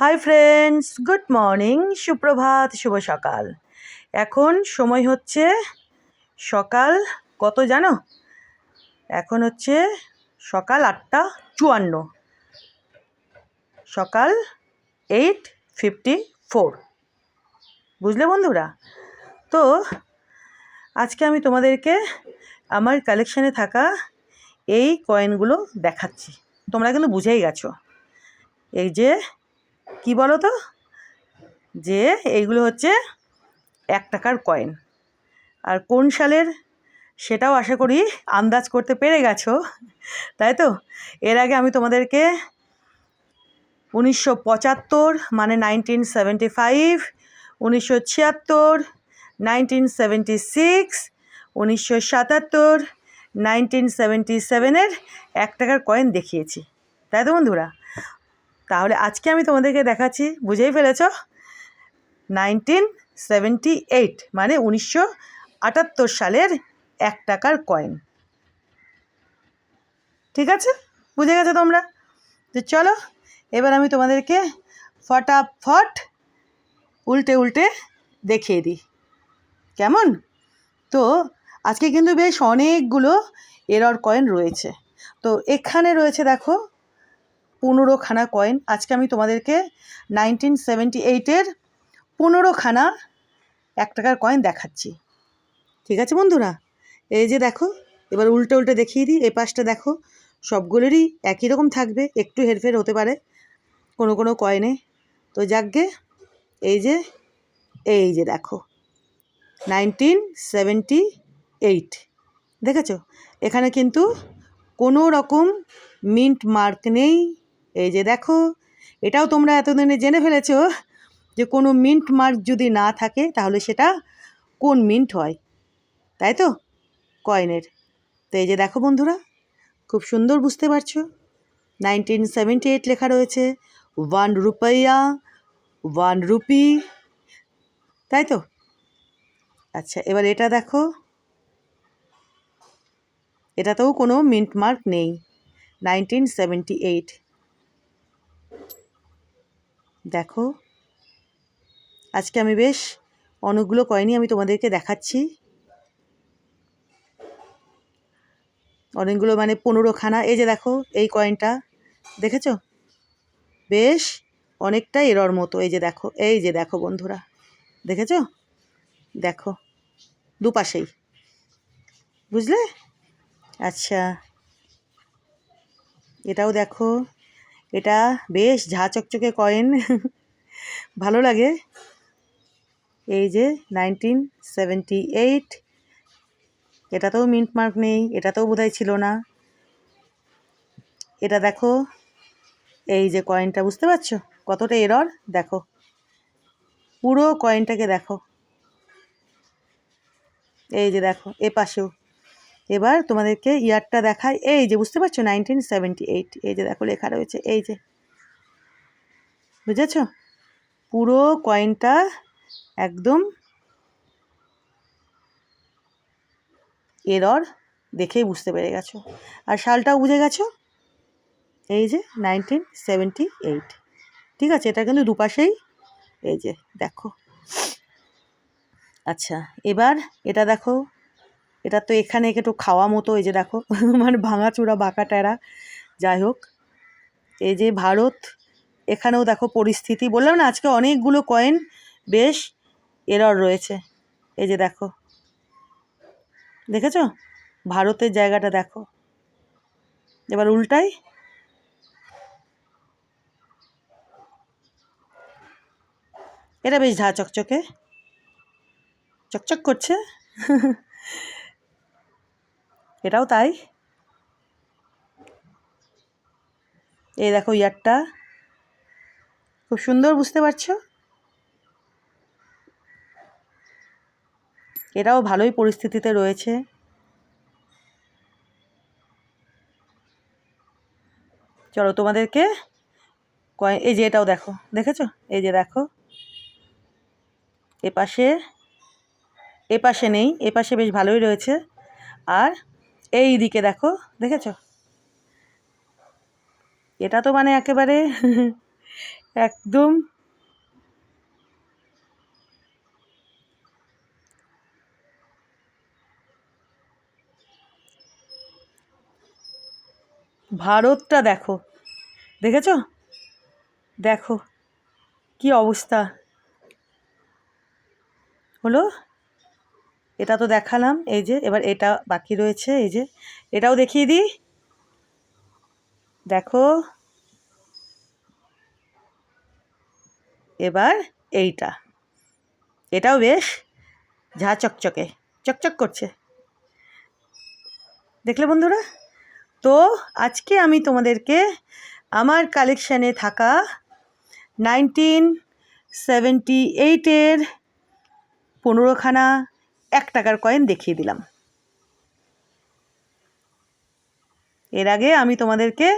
Hi friends, good morning, সুপ্রভাত, শুভ সকাল। এখন সময় হচ্ছে সকাল কত জানো? এখন হচ্ছে সকাল 8:54, সকাল 8:54। বুঝলে বন্ধুরা? তো আজকে আমি তোমাদেরকে আমার কালেকশানে থাকা এই কয়েনগুলো দেখাচ্ছি। তোমরা কিন্তু বুঝেই গেছো এই যে কি বলো তো, যে এইগুলো হচ্ছে 1 টাকার কয়েন। আর কোন সালের সেটাও আশা করি আন্দাজ করতে পেরে গেছো, তাই তো? এর আগে আমি তোমাদেরকে 1975 মানে 1975, 1976, 1976, 1977, 1977-এর 1 টাকার কয়েন দেখিয়েছি, তাই তো বন্ধুরা? তাহলে আজকে আমি তোমাদেরকে দেখাচ্ছি, বুঝেই ফেলেছ, 1978 মানে 1978 সালের 1 টাকার কয়েন। ঠিক আছে, বুঝে গেছো তোমরা? তো চলো এবার আমি তোমাদেরকে ফটাফট উল্টে উল্টে দেখিয়ে দিই, কেমন? তো আজকে কিন্তু বেশ অনেকগুলো এরর কয়েন রয়েছে। তো এখানে রয়েছে দেখো 15খানা কয়েন। আজকে আমি তোমাদেরকে 1978-এর 15খানা 1 টাকার কয়েন দেখাচ্ছি। ঠিক আছে বন্ধুরা? এই যে দেখো, এবার উল্টে উল্টে দেখিয়ে দিই। এই পাশটা দেখো, সবগুলোরই একই রকম থাকবে, একটু হেরফের হতে পারে কোনো কোনো কয়েনে। তো যাকগে, এই যে দেখো 1978, দেখেছো? এখানে কিন্তু কোনো রকম মিন্ট মার্ক নেই। এই যে দেখো, এটাও তোমরা এতদিনে জেনে ফেলেছো যে কোনো মিন্ট মার্ক যদি না থাকে তাহলে সেটা কোন মিন্ট হয়, তাই তো, কয়েনের। তো এই যে দেখো বন্ধুরা, খুব সুন্দর বুঝতে পারছো 1978 লেখা রয়েছে, 1 রুপইয়া, 1 রুপি, তাই তো? আচ্ছা, এবার এটা দেখো, এটাতেও কোনো মিন্ট মার্ক নেই, 1978। দেখো, আজকে আমি বেশ অনেকগুলো কয়েনই আমি তোমাদেরকে দেখাচ্ছি, অনেকগুলো মানে 15খানা। এই যে দেখো এই কয়েনটা, দেখেছো? বেশ অনেকটা এরর মতো। এই যে দেখো বন্ধুরা, দেখেছো? দেখো দুপাশেই, বুঝলে? আচ্ছা, এটাও দেখো, এটা বেশ ঝাঁ চকচকে কয়েন, ভালো লাগে। এই যে 1978, এটাতেও মিন্ট মার্ক নেই, এটাতেও বোধহয় ছিল না। এটা দেখো, এই যে কয়েনটা, বুঝতে পারছো কতটা এরর? দেখো পুরো কয়েনটাকে দেখো, এই যে দেখো এ পাশেও। এবার তোমাদেরকে ইয়ারটা দেখাই, এই যে বুঝতে পারছো 1978, এই যে দেখো লেখা রয়েছে, এই যে, বুঝেছ? পুরো কয়েনটা একদম এরর দেখেই বুঝতে পেরে গেছো। আর সালটাও বুঝে গেছো, এই যে 1978। ঠিক আছে, এটা কিন্তু দুপাশেই, এই যে দেখো। আচ্ছা, এবার এটা দেখো, এটা তো এখানে একটু খাওয়া মতো, এই যে দেখো মানে ভাঙাচোরা বাঁকা টেরা, যাই হোক। এই যে ভারত, এখানেও দেখো পরিস্থিতি, বললাম না আজকে অনেকগুলো কয়েন বেশ এরর রয়েছে। এই যে দেখো, দেখেছো ভারতের জায়গাটা দেখো। এবার উল্টাই, এটা বেশ ঝাঁ চকচকে, চকচক করছে এটাও তাই। এই দেখো ইয়ারটা, খুব সুন্দর, বুঝতে পারছো? এটাও ভালোই পরিস্থিতিতে রয়েছে। চলো তোমাদেরকে কয়েন, এই যে এটাও দেখো, দেখেছো? এই যে দেখো, এপাশে নেই, এপাশে বেশ ভালোই রয়েছে। আর এই দিকে দেখো, দেখেছো? এটা তো মানে একেবারে একদম ভারতটা দেখো, দেখেছো? দেখো কি অবস্থা হলো। এটা তো দেখালাম, এই যে এবার এটা বাকি রয়েছে, এই যে এটাও দেখিয়ে দিই। দেখো এবার এইটা, এটাও বেশ ঝা চকচকে, চকচক করছে, দেখলে বন্ধুরা? তো আজকে আমি তোমাদেরকে আমার কালেকশানে থাকা 1978-এর 15খানা 1 টাকার কয়েন দেখিয়ে দিলাম। এর আগে আমি তোমাদেরকে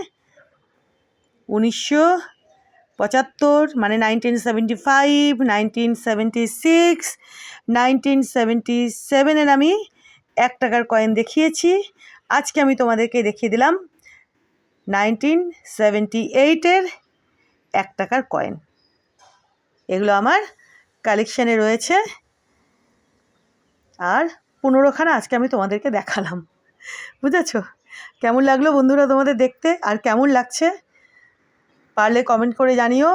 1975 মানে 1975, 1976, 1977-এর আমি 1 টাকার কয়েন দেখিয়েছি। আজকে আমি তোমাদেরকে দেখিয়ে দিলাম 1978-এর 1 টাকার কয়েন। এগুলো আমার কালেকশানে রয়েছে, আর 15খানা আজকে আমি তোমাদেরকে দেখালাম। বুঝেছো? কেমন লাগলো বন্ধুরা তোমাদের দেখতে, আর কেমন লাগছে পারলে কমেন্ট করে জানিও।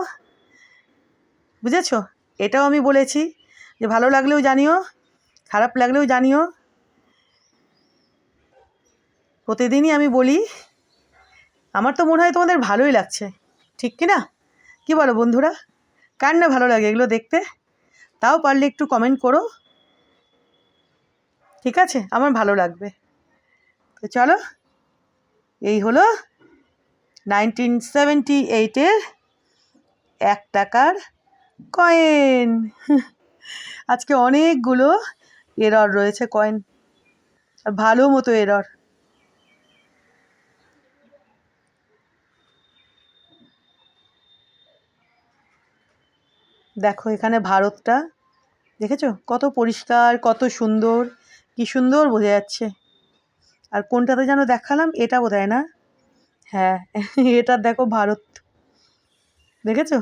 বুঝেছো? এটাও আমি বলেছি যে ভালো লাগলেও জানিও, খারাপ লাগলেও জানিও। প্রতিদিনই আমি বলি, আমার তো মনে হয় তোমাদের ভালোই লাগছে, ঠিক কি না? কী বলো বন্ধুরা? কার না ভালো লাগে এগুলো দেখতে? তাও পারলে একটু কমেন্ট করো, ঠিক আছে? আমার ভালো লাগবে। তো চলো, এই হলো 1978-এর 1 টাকার কয়েন। আজকে অনেকগুলো এরর রয়েছে কয়েন, আর ভালো মতো এরর। দেখো এখানে ভারতটা, দেখেছো কত পরিষ্কার, কত সুন্দর, কি সুন্দর বোঝা যাচ্ছে। আর কোনটাতে যেন দেখালাম, এটা বোধহয় না, হ্যাঁ এটা দেখো ভারত, দেখেছো?